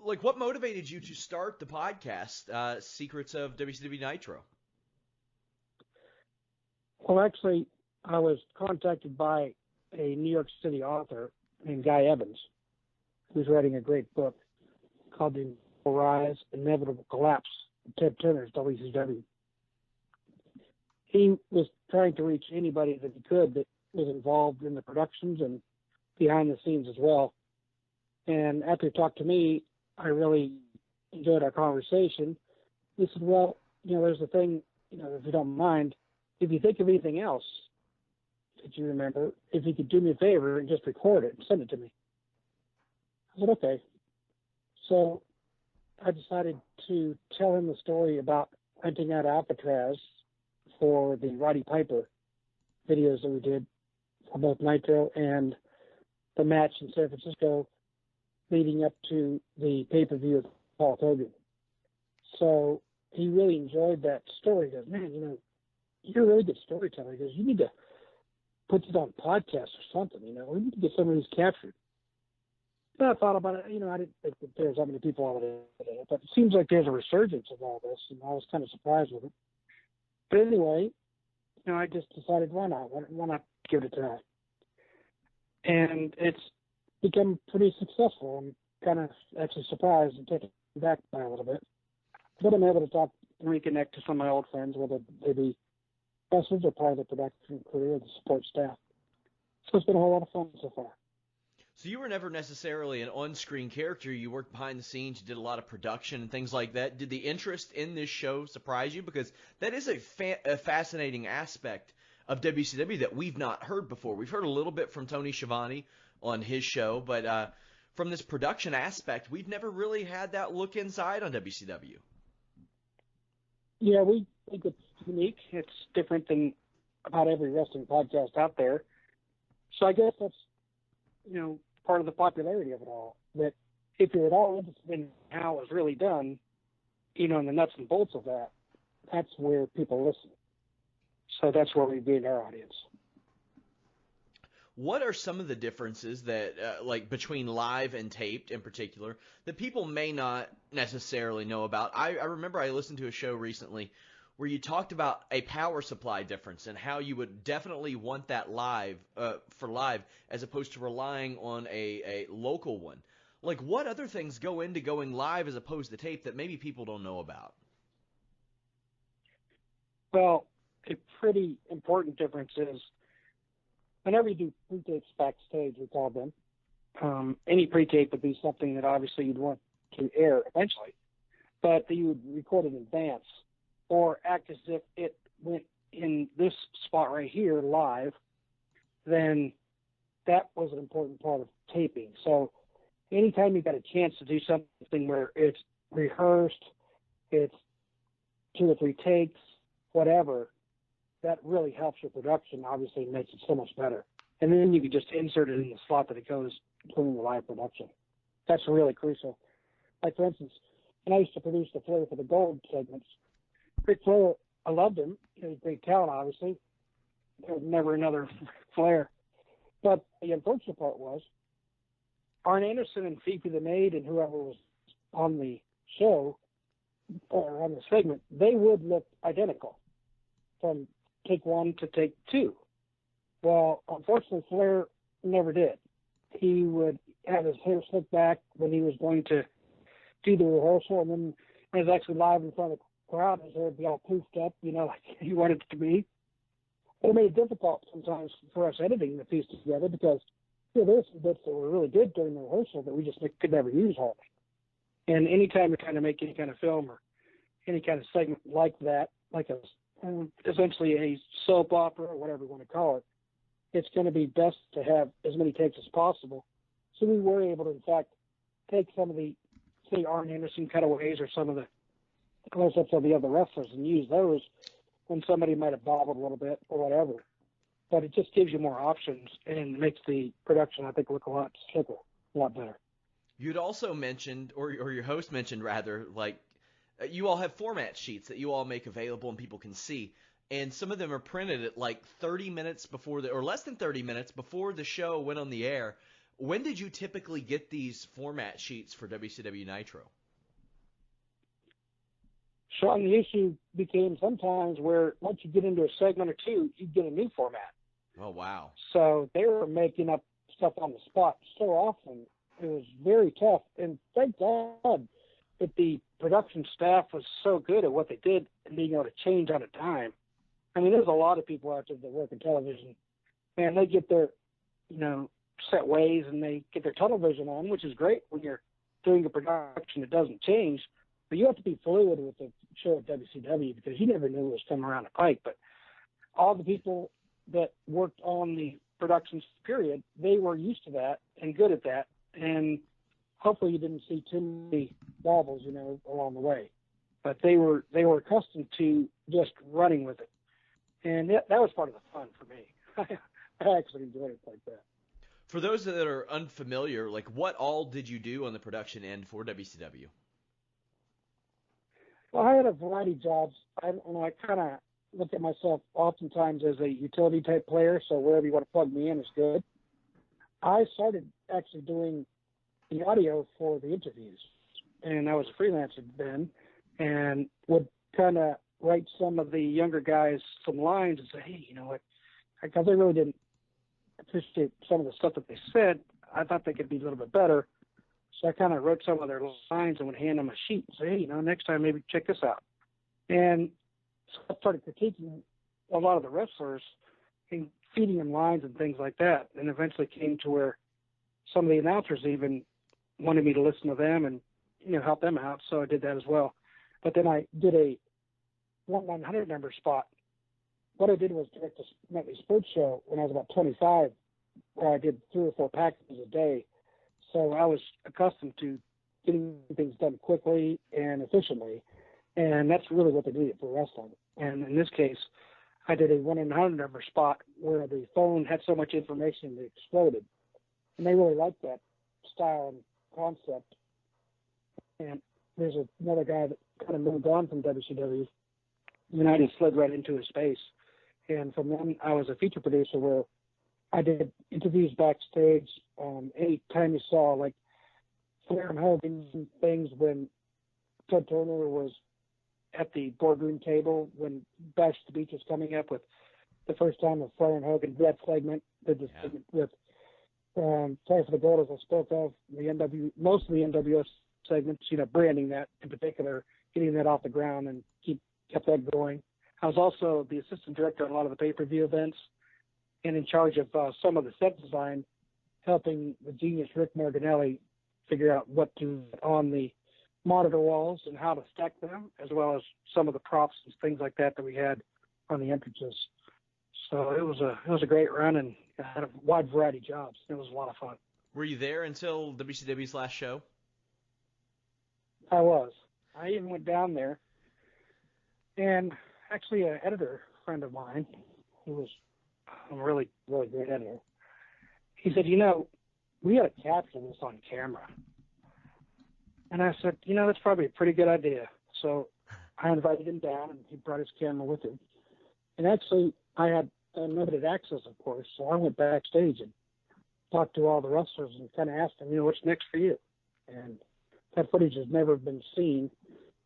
like, what motivated you to start the podcast, Secrets of WCW Nitro? Well, actually, I was contacted by a New York City author named Guy Evans, who's writing a great book called The Rise, Inevitable Collapse of Ted Turner's WCW. He was trying to reach anybody that he could that was involved in the productions and behind the scenes as well. And after he talked to me, I really enjoyed our conversation. He said, well, there's the thing, if you don't mind, if you think of anything else that you remember, if you could do me a favor and just record it and send it to me. I said, okay. So I decided to tell him the story about renting out Alcatraz for the Roddy Piper videos that we did for both Nitro and the match in San Francisco leading up to the pay-per-view of Paul Hogan. So he really enjoyed that story. He goes, man, you're a really good storyteller. He goes, you need to put it on podcast or something, we need to get some of these captured. And I thought about it, I didn't think that there's that many people on it, but it seems like there's a resurgence of all this, and I was kind of surprised with it. But anyway, I just decided, why not? Why not give it a try? And it's become pretty successful. I'm kind of actually surprised and taken back by a little bit. But I'm able to talk and reconnect to some of my old friends, whether they be wrestlers or part of the production crew or the support staff. So it's been a whole lot of fun so far. So you were never necessarily an on-screen character. You worked behind the scenes. You did a lot of production and things like that. Did the interest in this show surprise you? Because that is a fascinating aspect of WCW that we've not heard before. We've heard a little bit from Tony Schiavone on his show, but from this production aspect, we've never really had that look inside on WCW. Yeah, we think it's unique. It's different than about every wrestling podcast out there. So I guess that's, part of the popularity of it all. That if you're at all interested in how it was really done, and the nuts and bolts of that, that's where people listen. So that's where we gain our audience. What are some of the differences that, like between live and taped in particular, that people may not necessarily know about? I remember I listened to a show recently where you talked about a power supply difference and how you would definitely want that live for live as opposed to relying on a local one. Like, what other things go into going live as opposed to tape that maybe people don't know about? Well, a pretty important difference is whenever you do pre-tapes backstage, we call them, any pre-tape would be something that obviously you'd want to air eventually, but that you would record in advance or act as if it went in this spot right here live, then that was an important part of taping. So anytime you got a chance to do something where it's rehearsed, it's 2 or 3 takes, whatever, that really helps your production, obviously makes it so much better. And then you can just insert it in the slot that it goes during the live production. That's really crucial. Like, for instance, when I used to produce the Flair for the Gold segments, Ric Flair, I loved him. He's a great talent, obviously. There was never another Flair. But the unfortunate part was Arn Anderson and Fifi the Maid and whoever was on the show or on the segment, they would look identical from take 1 to take 2. Well, unfortunately, Flair never did. He would have his hair slicked back when he was going to do the rehearsal, and then when he was actually live in front of the crowd, his hair would be all poofed up, like he wanted it to be. It made it difficult sometimes for us editing the piece together because there were some bits that were really good during the rehearsal that we just could never use hardly. And anytime you're trying to make any kind of film or any kind of segment like that, like essentially a soap opera or whatever you want to call it, it's going to be best to have as many takes as possible. So we were able to, in fact, take some of the, say, Arn Anderson cutaways or some of the close-ups of the other wrestlers and use those when somebody might have bobbled a little bit or whatever. But it just gives you more options and makes the production, I think, look a lot slicker, a lot better. You'd also mentioned, or your host mentioned rather, like you all have format sheets that you all make available and people can see. And some of them are printed at like 30 minutes before or less than 30 minutes before the show went on the air. When did you typically get these format sheets for WCW Nitro? Sean, the issue became sometimes where once you get into a segment or two, you get a new format. Oh, wow. So they were making up stuff on the spot so often. It was very tough. And thank God that the production staff was so good at what they did and being able to change on a dime. I mean, there's a lot of people out there that work in television, and they get their, set ways and they get their tunnel vision on, which is great when you're doing a production that doesn't change. But you have to be fluid with the show at WCW because you never knew what was coming around the pike. But all the people that worked on the productions period, they were used to that and good at that. And hopefully you didn't see too many wobbles, along the way. But they were accustomed to just running with it. And that was part of the fun for me. I actually enjoyed it like that. For those that are unfamiliar, like what all did you do on the production end for WCW? Well, I had a variety of jobs. I kind of look at myself oftentimes as a utility type player, so wherever you want to plug me in is good. I started actually doing the audio for the interviews, and I was a freelancer then, and would kind of write some of the younger guys some lines and say, hey, you know what, because I really didn't appreciate some of the stuff that they said. I thought they could be a little bit better. So I kind of wrote some of their lines and would hand them a sheet and say, hey, next time maybe check this out. And so I started critiquing a lot of the wrestlers and feeding them lines and things like that. And eventually came to where some of the announcers even wanted me to listen to them and, help them out. So I did that as well. But then I did a 1-900 number spot. What I did was direct a nightly sports show when I was about 25, where I did 3 or 4 packages a day. So I was accustomed to getting things done quickly and efficiently, and that's really what they do for wrestling. And in this case, I did a 1-800 number spot where the phone had so much information that it exploded, and they really liked that style and concept. And there's another guy that kind of moved on from WCW, and I just slid right into his space. And from then, I was a feature producer where I did interviews backstage. Any time you saw like Flair and Hogan things when Ted Turner was at the boardroom table when Bash to the Beach was coming up with the first time of Flair and Hogan, that segment, did the segment with Sorry for the Gold, as I spoke of, most of the NWS segments, branding that in particular, getting that off the ground and kept that going. I was also the assistant director on a lot of the pay-per-view events and in charge of some of the set design, helping the genius Rick Morganelli figure out what to put on the monitor walls and how to stack them, as well as some of the props and things like that we had on the entrances. So it was a great run, and I had a wide variety of jobs. It was a lot of fun. Were you there until WCW's last show? I was. I even went down there, and actually an editor friend of mine, who was a really, really great editor, he said, we got to capture this on camera. And I said, that's probably a pretty good idea. So I invited him down, and he brought his camera with him. And actually, I had unlimited access, of course, so I went backstage and talked to all the wrestlers and kind of asked them, what's next for you? And that footage has never been seen,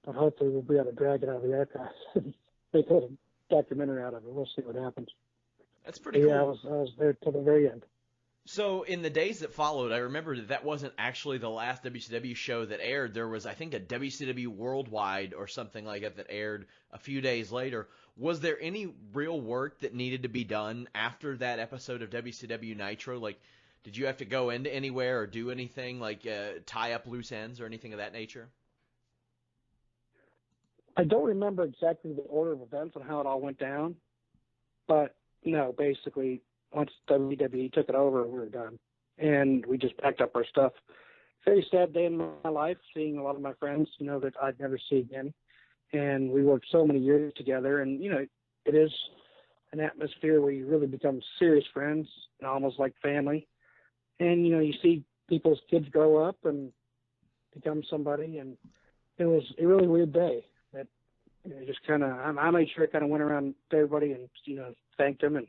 but hopefully we'll be able to drag it out of the archives and make a documentary out of it. We'll see what happens. That's pretty cool. Yeah, I was there till the very end. So in the days that followed, I remember that wasn't actually the last WCW show that aired. There was, I think, a WCW Worldwide or something like that aired a few days later. Was there any real work that needed to be done after that episode of WCW Nitro? Like, did you have to go into anywhere or do anything, like tie up loose ends or anything of that nature? I don't remember exactly the order of events and how it all went down, but no, basically, once WWE took it over, we were done. And we just packed up our stuff. Very sad day in my life, seeing a lot of my friends, that I'd never see again. And we worked so many years together. And, it is an atmosphere where you really become serious friends and almost like family. And, you see people's kids grow up and become somebody. And it was a really weird day. That just kind of, I made sure I kind of went around to everybody and, thanked them and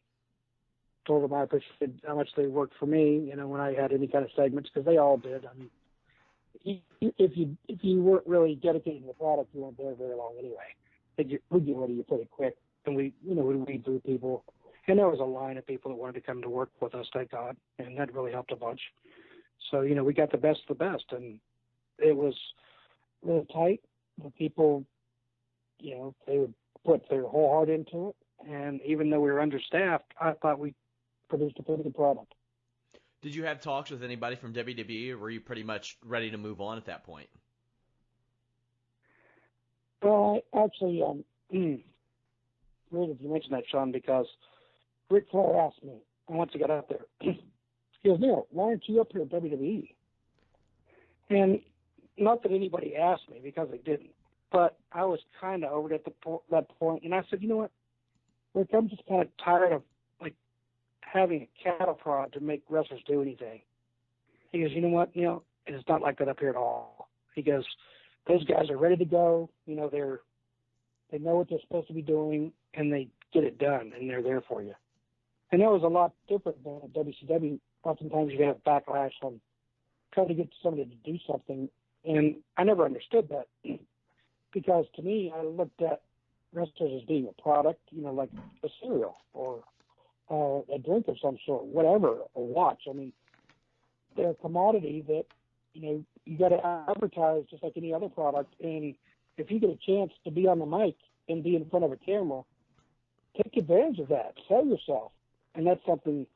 told them I appreciated how much they worked for me, when I had any kind of segments, because they all did. I mean, if you weren't really dedicated to the product, you weren't there very long anyway. We'd get rid of you pretty quick, and we'd weed through people. And there was a line of people that wanted to come to work with us, thank God, and that really helped a bunch. So, we got the best of the best, and it was really tight. The people, they would put their whole heart into it, and even though we were understaffed, I thought we produced a pretty good product. Did you have talks with anybody from WWE, or were you pretty much ready to move on at that point? Well, I actually, weird if you mention that, Sean, because Ric Flair asked me, once he got out there, he goes, Neal, why aren't you up here at WWE? And not that anybody asked me, because they didn't, but I was kind of over at that point, and I said, you know what, Rick, I'm just kind of tired of having a cattle prod to make wrestlers do anything. He goes, you know what, Neal, it's not like that up here at all. He goes, those guys are ready to go. They know what they're supposed to be doing, and they get it done, and they're there for you. And that was a lot different than at WCW. Oftentimes you have backlash on trying to get somebody to do something, and I never understood that because to me, I looked at wrestlers as being a product, like a cereal or a drink of some sort, whatever, a watch. I mean, they're a commodity that, you got to advertise just like any other product. And if you get a chance to be on the mic and be in front of a camera, take advantage of that. Sell yourself. And that's something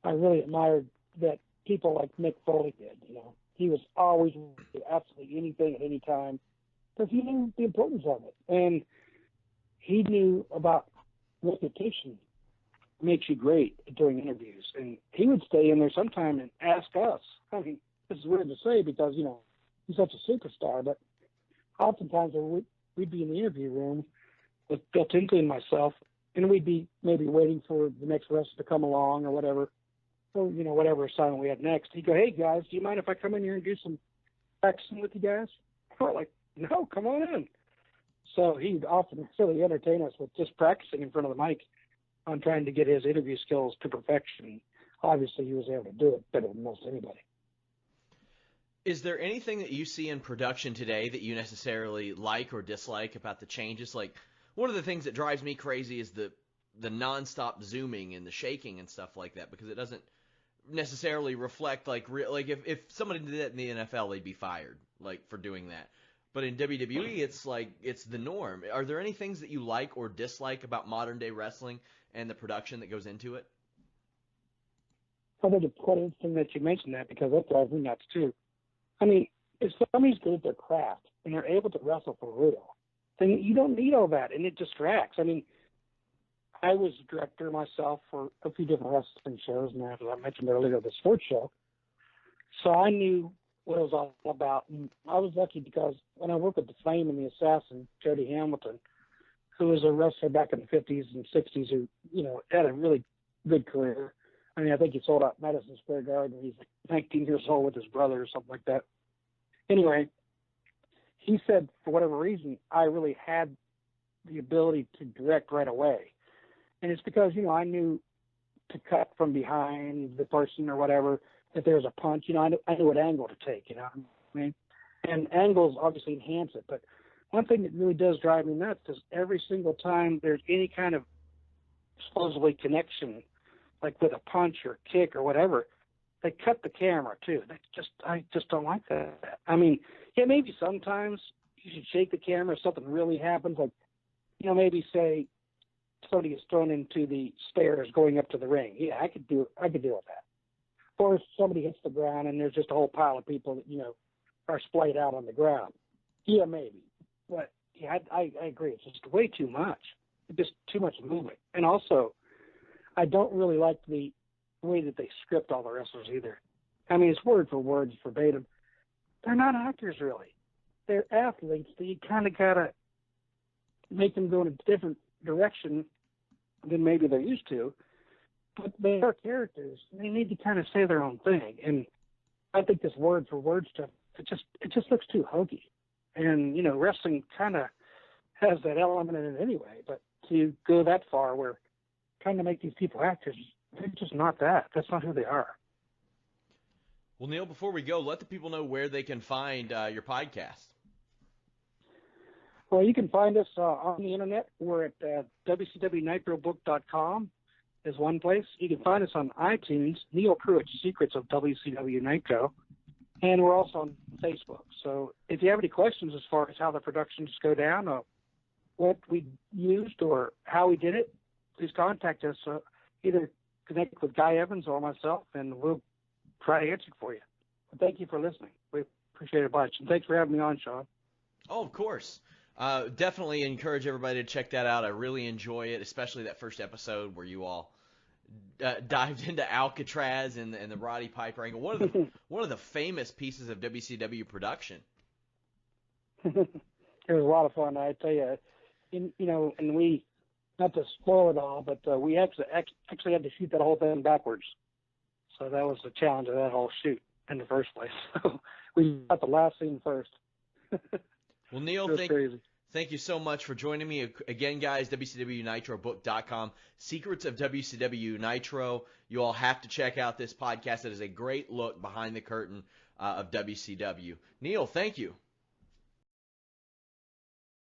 I really admired that people like Mick Foley did. He was always do absolutely anything at any time because he knew the importance of it. And he knew about repetition makes you great during interviews. And he would stay in there sometime and ask us. I mean, this is weird to say because, he's such a superstar, but oftentimes we'd be in the interview room with Bill Tinkley and myself, and we'd be maybe waiting for the next wrestler to come along or whatever. So, whatever assignment we had next. He'd go, hey, guys, do you mind if I come in here and do some practicing with you guys? We're like, no, come on in. So he'd often really entertain us with just practicing in front of the mic on trying to get his interview skills to perfection. Obviously, he was able to do it better than most anybody. Is there anything that you see in production today that you necessarily like or dislike about the changes? Like, one of the things that drives me crazy is the nonstop zooming and the shaking and stuff like that, because it doesn't necessarily reflect if somebody did that in the NFL, they'd be fired for doing that. But in WWE, it's the norm. Are there any things that you like or dislike about modern day wrestling and the production that goes into it? I think it's quite interesting that you mentioned that because that drives me nuts too. I mean, if somebody's good at their craft and they're able to wrestle for real, then you don't need all that, and it distracts. I mean, I was a director myself for a few different wrestling shows, and as I mentioned earlier, the sports show. So I knew what it was all about. And I was lucky because when I worked with the Flame and the Assassin, Jody Hamilton, who was a wrestler back in the 50s and 60s who, had a really good career. I mean, I think he sold out Madison Square Garden. He's 19 years old with his brother or something like that. Anyway, he said for whatever reason, I really had the ability to direct right away. And it's because, I knew to cut from behind the person or whatever. If there was a punch, I knew what angle to take, what I mean? And angles obviously enhance it. But one thing that really does drive me nuts is every single time there's any kind of supposedly connection, like with a punch or kick or whatever, they cut the camera too. I just don't like that. I mean, yeah, maybe sometimes you should shake the camera if something really happens, like, maybe say somebody is thrown into the stairs going up to the ring. Yeah, I could deal with that. Or if somebody hits the ground and there's just a whole pile of people that, are splayed out on the ground. Yeah, maybe. But, yeah, I agree. It's just way too much. It's just too much movement. And also, I don't really like the way that they script all the wrestlers either. I mean, it's word for word, it's verbatim. They're not actors, really. They're athletes that you kind of got to make them go in a different direction than maybe they're used to. But they are characters. They need to kind of say their own thing. And I think this word for word stuff, it just looks too hokey. And, wrestling kind of has that element in it anyway. But to go that far where trying to make these people actors, They're just not that. That's not who they are. Well, Neal, before we go, let the people know where they can find your podcast. Well, you can find us on the internet. We're at WCWNitroBook.com is one place. You can find us on iTunes, Neal Pruitt, Secrets of WCW Nitro, and we're also on Facebook. So if you have any questions as far as how the productions go down, or what we used, or how we did it, please contact us. Either connect with Guy Evans or myself, and we'll try to answer for you. But thank you for listening. We appreciate it much. And thanks for having me on, Sean. Oh, of course. Definitely encourage everybody to check that out. I really enjoy it, especially that first episode where you all dived into Alcatraz and the Roddy Piper angle. One of the famous pieces of WCW production. It was a lot of fun, I tell you. And we, not to spoil it all, but we actually had to shoot that whole thing backwards. So that was the challenge of that whole shoot in the first place. So we got the last scene first. Well, Neal, thank you so much for joining me. Again, guys, WCWNitroBook.com, Secrets of WCW Nitro. You all have to check out this podcast. It is a great look behind the curtain of WCW. Neal, thank you.